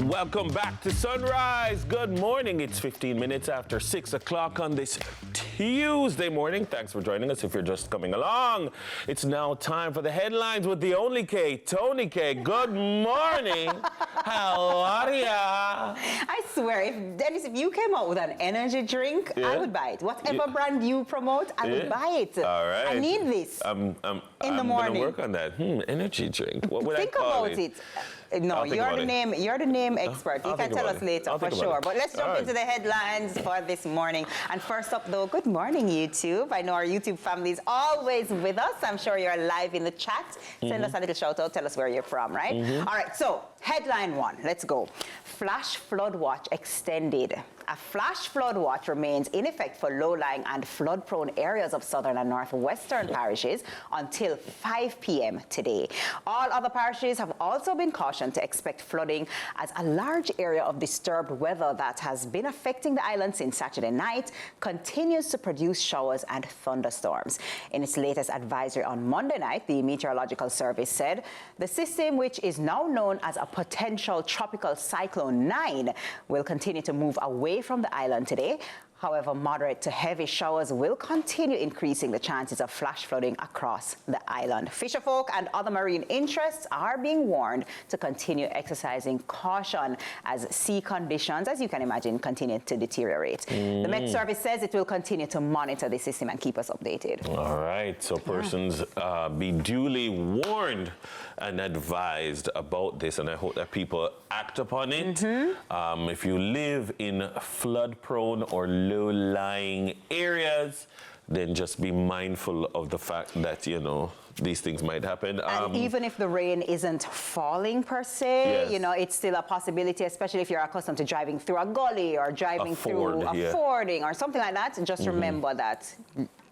Welcome back to Sunrise. Good morning. It's 15 minutes after 6 o'clock on this Tuesday morning. Thanks for joining us if you're just coming along. It's now time for the headlines with the only K, Tony K. Good morning. How are ya? I swear, Dennis, if you came out with an energy drink, I would buy it. Whatever brand you promote, I would buy it. All right. I need this in the morning. I'm gonna work on that. Energy drink. What would Think I call about it? No, you're the name expert. You can tell us later for sure. But let's jump into the headlines for this morning. And first up, though, good morning, YouTube. I know our YouTube family is always with us. I'm sure you're live in the chat. Send us a little shout out. Tell us where you're from, right? All right. So headline one. Let's go. Flash flood watch extended. A flash flood watch remains in effect for low-lying and flood-prone areas of southern and northwestern parishes until 5 p.m. today. All other parishes have also been cautioned to expect flooding as a large area of disturbed weather that has been affecting the island since Saturday night continues to produce showers and thunderstorms. In its latest advisory on Monday night, the Meteorological Service said the system, which is now known as a potential tropical cyclone 9, will continue to move away from the island today. However, moderate to heavy showers will continue increasing the chances of flash flooding across the island. Fisherfolk and other marine interests are being warned to continue exercising caution as sea conditions, as you can imagine, continue to deteriorate. The Met Service says it will continue to monitor the system and keep us updated. All right, so persons be duly warned and advised about this, and I hope that people act upon it. If you live in flood-prone or low-lying areas, then just be mindful of the fact that, you know, these things might happen. And even if the rain isn't falling per se, you know, it's still a possibility, especially if you're accustomed to driving through a gully or driving through a fording or something like that. Just remember that.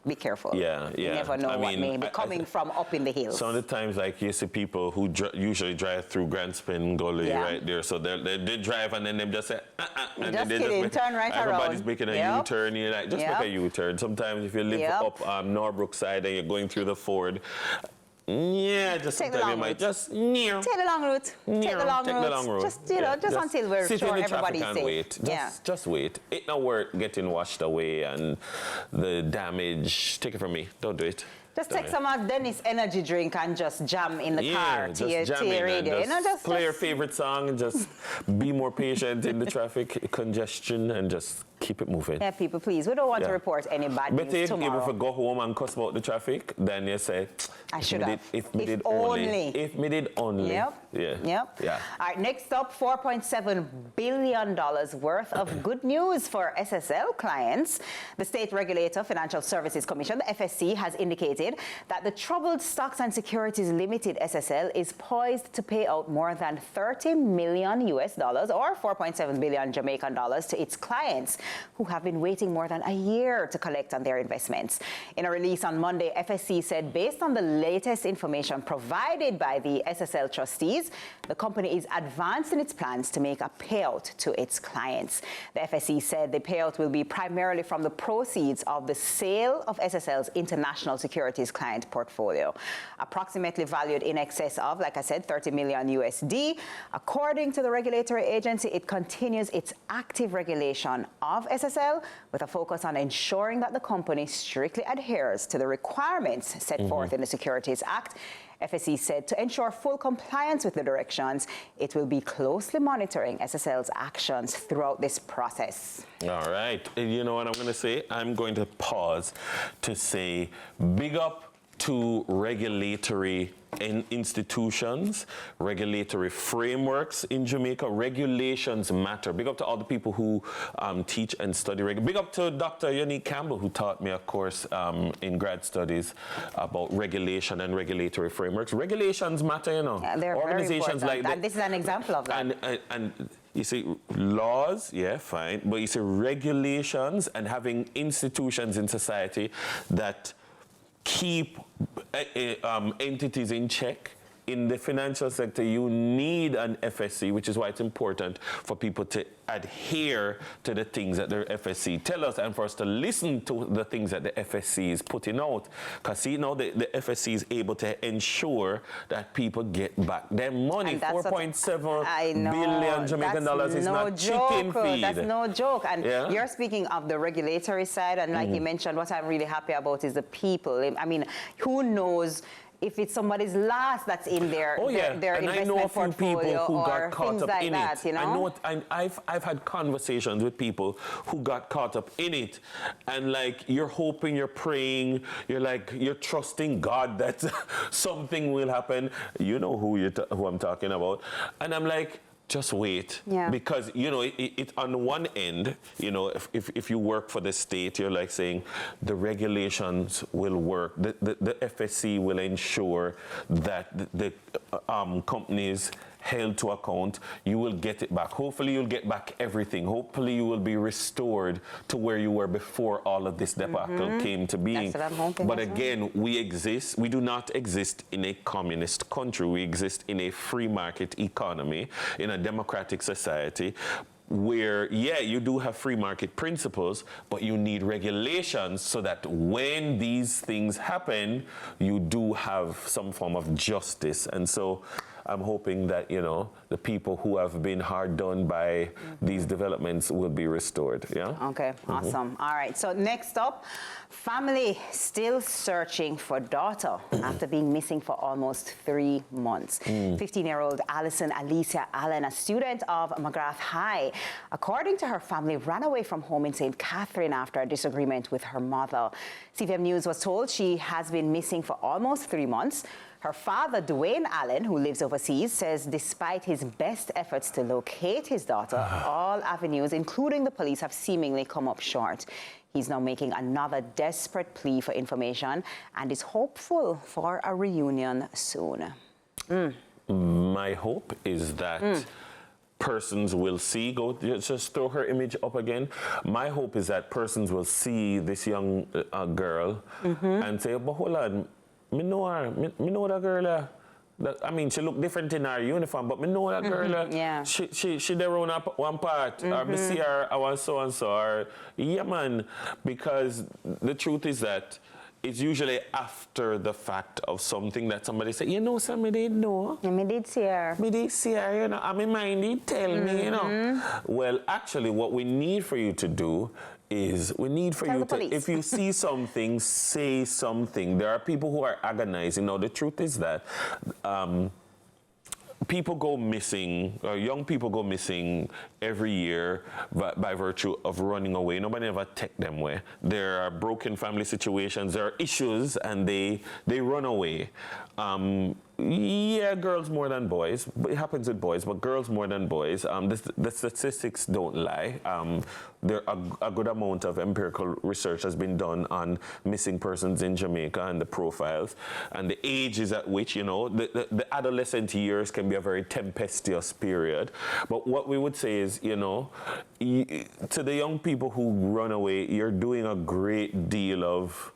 Be careful. You never know what may be coming from up in the hills. Some of the times, like, you see people who usually drive through Grand Spin Gully right there. So they drive and then they just say, just kidding, turn right around. Everybody's making a U-turn. You're like, just make a U-turn. Sometimes if you live up Norbrook side and you're going through the ford, just take the long route. Just take the long route. Take the long route. Just, you know, just until we're sure everybody's safe. Wait. Just wait. It's not worth getting washed away and the damage. Take it from me. Don't do it. Just take some of Dennis energy drink and just jam in the car to your radio. Just play your favorite song and just be more patient in the traffic congestion and just keep it moving. Yeah, people, please. We don't want to report any bad news tomorrow. If we go home and cuss about the traffic, then you say, I should have. If we did only. All right, next up, $4.7 billion worth of good news for SSL clients. The state regulator, Financial Services Commission, the FSC, has indicated that the Troubled Stocks and Securities Limited SSL is poised to pay out more than $30 million US dollars or 4.7 billion Jamaican dollars to its clients who have been waiting more than a year to collect on their investments. In a release on Monday, FSC said based on the latest information provided by the SSL trustees, the company is advancing its plans to make a payout to its clients. The FSC said the payout will be primarily from the proceeds of the sale of SSL's international securities client portfolio, approximately valued in excess of, like I said, $30 million USD. According to the regulatory agency, it continues its active regulation of SSL with a focus on ensuring that the company strictly adheres to the requirements set forth in the Securities Act. FSC said to ensure full compliance with the directions, it will be closely monitoring SSL's actions throughout this process. All right. You know what I'm going to say? I'm going to pause to say big up to regulatory institutions, regulatory frameworks in Jamaica. Regulations matter. Big up to all the people who teach and study. Big up to Dr. Unique Campbell, who taught me a course in grad studies about regulation and regulatory frameworks. Regulations matter, you know. Yeah, they're organizations very important. Like and this is an example of that. And you see, laws, fine, but you see regulations and having institutions in society that keep entities in check in the financial sector, you need an FSC, which is why it's important for people to adhere to the things that the FSC tell us and for us to listen to the things that the FSC is putting out. Because, see, now the FSC is able to ensure that people get back their money. 4.7 billion Jamaican dollars is not chicken feed. That's no joke. And you're speaking of the regulatory side, and like you mentioned, what I'm really happy about is the people. I mean, who knows if it's somebody's last that's in their their and investment I know a few portfolio people who or got caught things up like in that, it. you know? I've had conversations with people who got caught up in it, and like you're hoping, you're praying, you're trusting God that something will happen. You know who I'm talking about, and I'm like, just wait. Because, you know, it on one end, you know, if you work for the state, you're like saying the regulations will work. The FSC will ensure that the companies held to account, you will get it back. Hopefully you'll get back everything. Hopefully you will be restored to where you were before all of this debacle came to being. That's what I'm hoping. But again, we do not exist in a communist country. We exist in a free market economy, in a democratic society, where, you do have free market principles, but you need regulations so that when these things happen, you do have some form of justice. And so I'm hoping that, you know, the people who have been hard done by these developments will be restored. Okay, awesome. All right, so next up, family still searching for daughter after being missing for almost 3 months. 15-year-old Allison Alicia Allen, a student of McGrath High, according to her family, ran away from home in St. Catherine after a disagreement with her mother. CVM News was told she has been missing for almost 3 months. Her father, Dwayne Allen, who lives overseas, says despite his best efforts to locate his daughter, all avenues, including the police, have seemingly come up short. He's now making another desperate plea for information and is hopeful for a reunion soon. My hope is that persons will see, just throw her image up again. My hope is that persons will see this young girl and say, but hold on, me know her, me know that girl. I mean, she look different in her uniform, but me know that girl. She there on one part, or me see her, I want so and so, or man, because the truth is that it's usually after the fact of something that somebody say, you know, somebody didn't know. Me did see her. Me did see her, you know, and my mind did tell me, you know. Well, actually, what we need for you to do is we need for you to, if you see something, say something. There are people who are agonizing. Now, the truth is that people go missing, young people go missing every year by virtue of running away. Nobody ever take them away. There are broken family situations, there are issues, and they run away. Girls more than boys. It happens with boys, but girls more than boys. The statistics don't lie. A good amount of empirical research has been done on missing persons in Jamaica and the profiles and the ages at which, you know, the adolescent years can be a very tempestuous period. But what we would say is, you know, to the young people who run away, you're doing a great deal of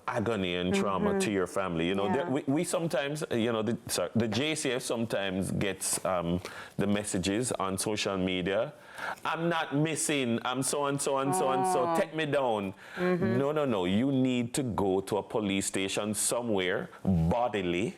agony and trauma to your family. You know, we sometimes, you know, the JCF sometimes gets the messages on social media. I'm not missing, I'm so and so and so and so, take me down. No. You need to go to a police station somewhere bodily,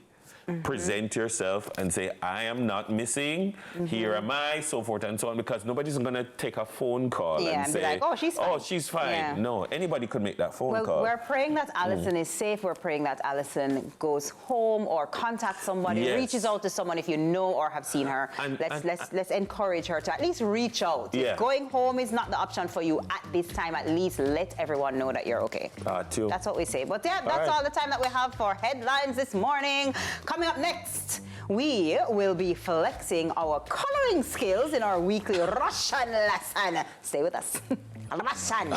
present yourself and say, I am not missing, here am I, so forth and so on, because nobody's going to take a phone call and say, be like, oh, she's fine. Oh, she's fine. No, anybody could make that phone call. We're praying that Allison is safe. We're praying that Allison goes home or contacts somebody, reaches out to someone if you know or have seen her. Let's encourage her to at least reach out. If going home is not the option for you at this time, at least let everyone know that you're okay. That's what we say. But that's all the time that we have for headlines this morning. Coming up next, we will be flexing our coloring skills in our weekly Russian lesson. Stay with us. Russian.